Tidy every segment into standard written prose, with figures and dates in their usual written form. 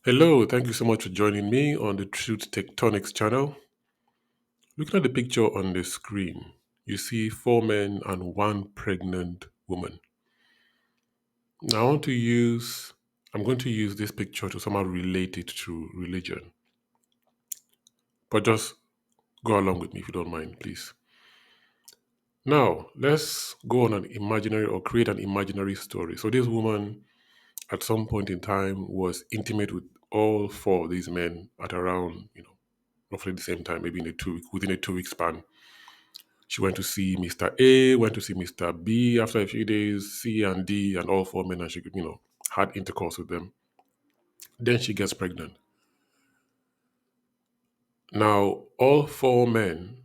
Hello, thank you so much for joining me on the Truth Tectonics channel. Looking at the picture on the screen, you see four men and one pregnant woman. Now, I'm going to use this picture to somehow relate it to religion, but just go along with me if you don't mind, please. Now, let's go on an imaginary or create an imaginary story. So, this woman at some point in time was intimate with all four of these men at around, roughly the same time, maybe within a 2 week span. She went to see Mr. A, went to see Mr. B. After a few days, C and D and all four men, and she, had intercourse with them. Then she gets pregnant. Now, all four men,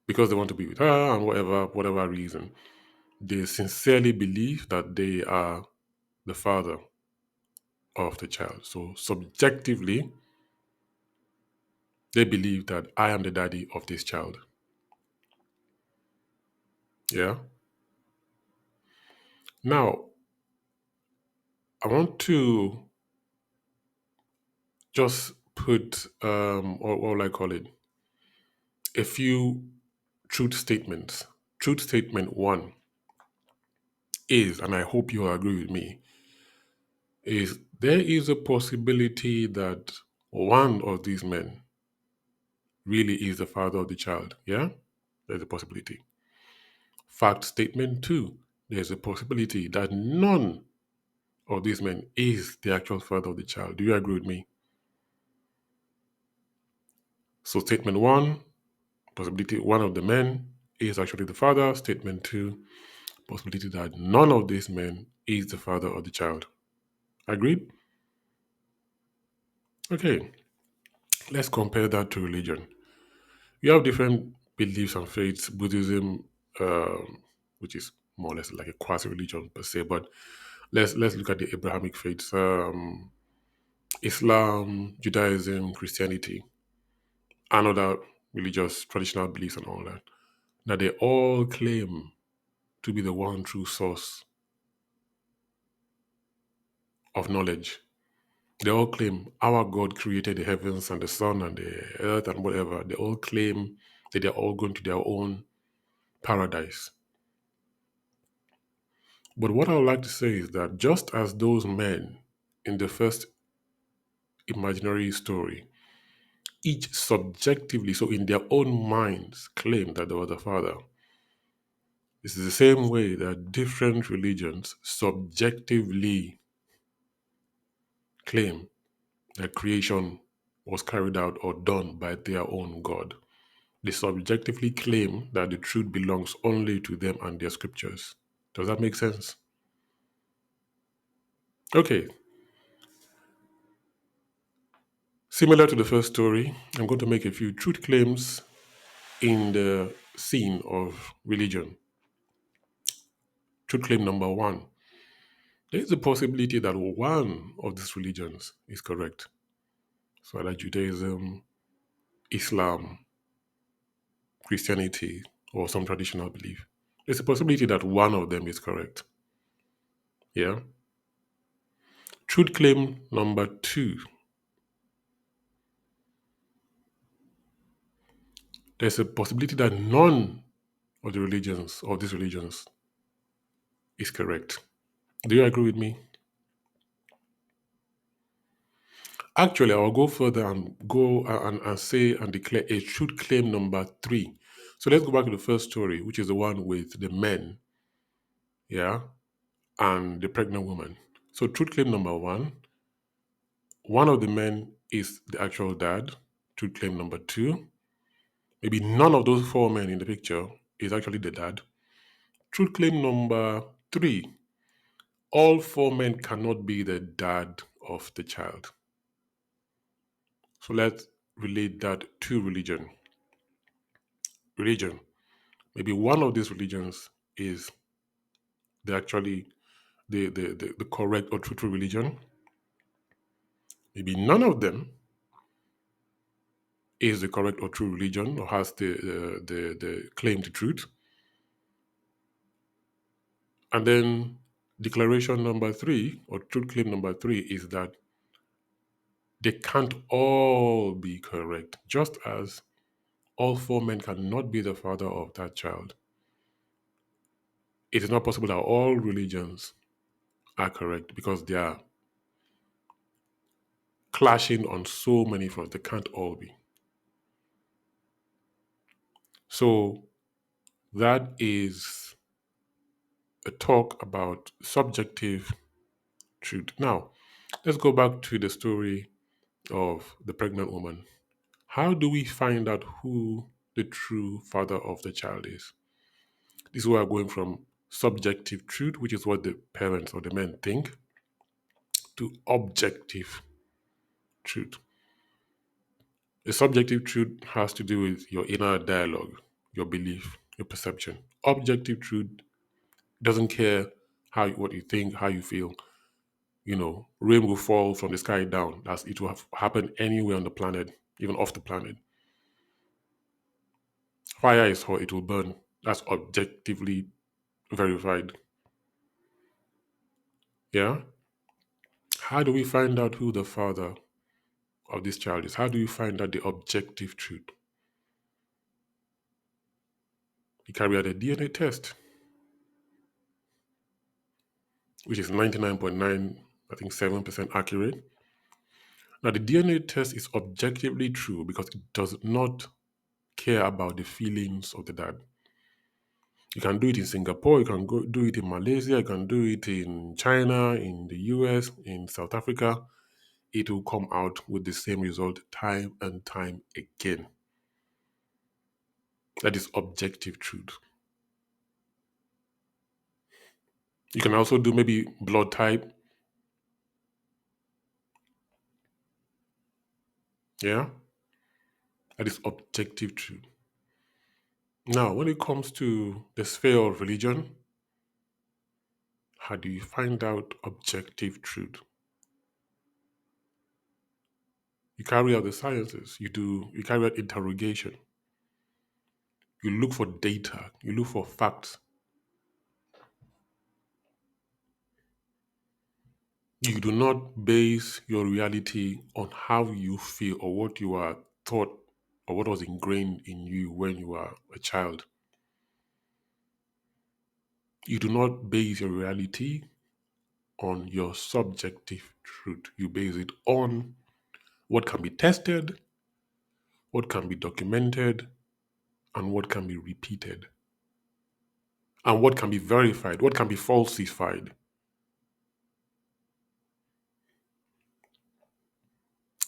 because they want to be with her and whatever reason, they sincerely believe that they are the father of the child. So subjectively, they believe that I am the daddy of this child. Yeah. Now, I want to just put what will I call it? A few truth statements. Truth statement one is, and I hope you agree with me, is there is a possibility that one of these men really is the father of the child. Yeah? There's a possibility. Fact statement two, there's a possibility that none of these men is the actual father of the child. Do you agree with me? So statement one, possibility one of the men is actually the father. Statement two, possibility that none of these men is the father of the child. Agreed? Okay, let's compare that to religion. You have different beliefs and faiths. Buddhism, which is more or less like a quasi-religion per se, but let's look at the Abrahamic faiths: Islam, Judaism, Christianity, and other religious traditional beliefs and all that. That they all claim to be the one true source of knowledge. They all claim our God created the heavens and the sun and the earth and whatever. They all claim that they're all going to their own paradise. But what I would like to say is that just as those men in the first imaginary story, each subjectively, so in their own minds, claim that they were the Father, this is the same way that different religions subjectively claim that creation was carried out or done by their own God. They subjectively claim that the truth belongs only to them and their scriptures. Does that make sense? Okay. Similar to the first story, I'm going to make a few truth claims in the scene of religion. Truth claim number one, there is a possibility that one of these religions is correct. So either Judaism, Islam, Christianity, or some traditional belief. There's a possibility that one of them is correct. Yeah. Truth claim number two, there's a possibility that none of these religions is correct. Do you agree with me? Actually, I will go further and go and say and declare a truth claim number three. So let's go back to the first story, which is the one with the men, yeah, and the pregnant woman. So truth claim number one of the men is the actual dad. Truth claim number two, maybe none of those four men in the picture is actually the dad. Truth claim number three, all four men cannot be the dad of the child. So let's relate that to religion. Religion. Maybe one of these religions is actually the correct or truthful religion. Maybe none of them is the correct or true religion or has the claim to truth. And then declaration number three, or truth claim number three, is that they can't all be correct. Just as all four men cannot be the father of that child, it is not possible that all religions are correct because they are clashing on so many fronts. They can't all be. So that is a talk about subjective truth. Now, let's go back to the story of the pregnant woman. How do we find out who the true father of the child is? This is where we're going from subjective truth, which is what the parents or the men think, to objective truth. The subjective truth has to do with your inner dialogue, your belief, your perception. Objective truth doesn't care what you think, how you feel. Rain will fall from the sky down. As it will have happened anywhere on the planet, even off the planet. Fire is hot, it will burn. That's objectively verified. Yeah? How do we find out who the father of this child is? How do you find out the objective truth? You carry out a DNA test, which is 99.9, I think 7% accurate. Now, the DNA test is objectively true because it does not care about the feelings of the dad. You can do it in Singapore, you can go do it in Malaysia, you can do it in China, in the US, in South Africa. It will come out with the same result time and time again. That is objective truth. You can also do maybe blood type. Yeah, that is objective truth. Now, when it comes to the sphere of religion, how do you find out objective truth? You carry out the sciences, you carry out interrogation, you look for data, you look for facts. You do not base your reality on how you feel or what you are taught or what was ingrained in you when you were a child. You do not base your reality on your subjective truth. You base it on what can be tested, what can be documented, and what can be repeated, and what can be verified, what can be falsified.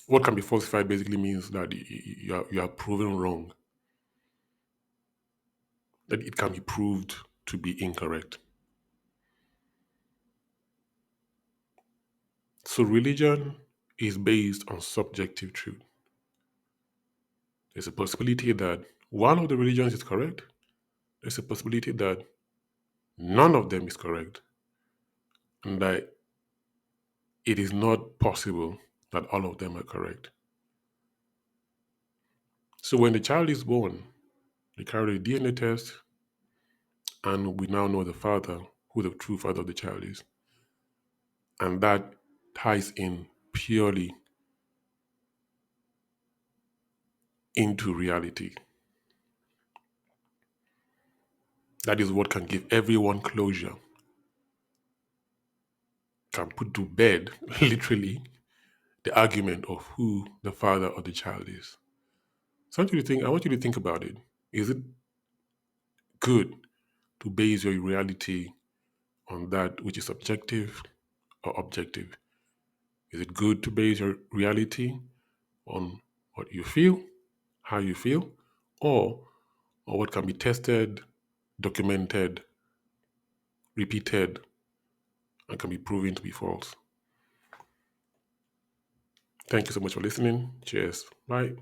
What can be falsified basically means that you are proven wrong, that it can be proved to be incorrect. So religion is based on subjective truth. There's a possibility that one of the religions is correct. There's a possibility that none of them is correct, and that it is not possible that all of them are correct. So when the child is born, they carry a DNA test, and we now know the father, who the true father of the child is. And that ties in purely into reality. That is what can give everyone closure, can put to bed, literally, the argument of who the father of the child is. So I want you to think about it. Is it good to base your reality on that which is subjective or objective? Is it good to base your reality on what you feel, how you feel, or what can be tested, documented, repeated, and can be proven to be false? Thank you so much for listening. Cheers. Bye.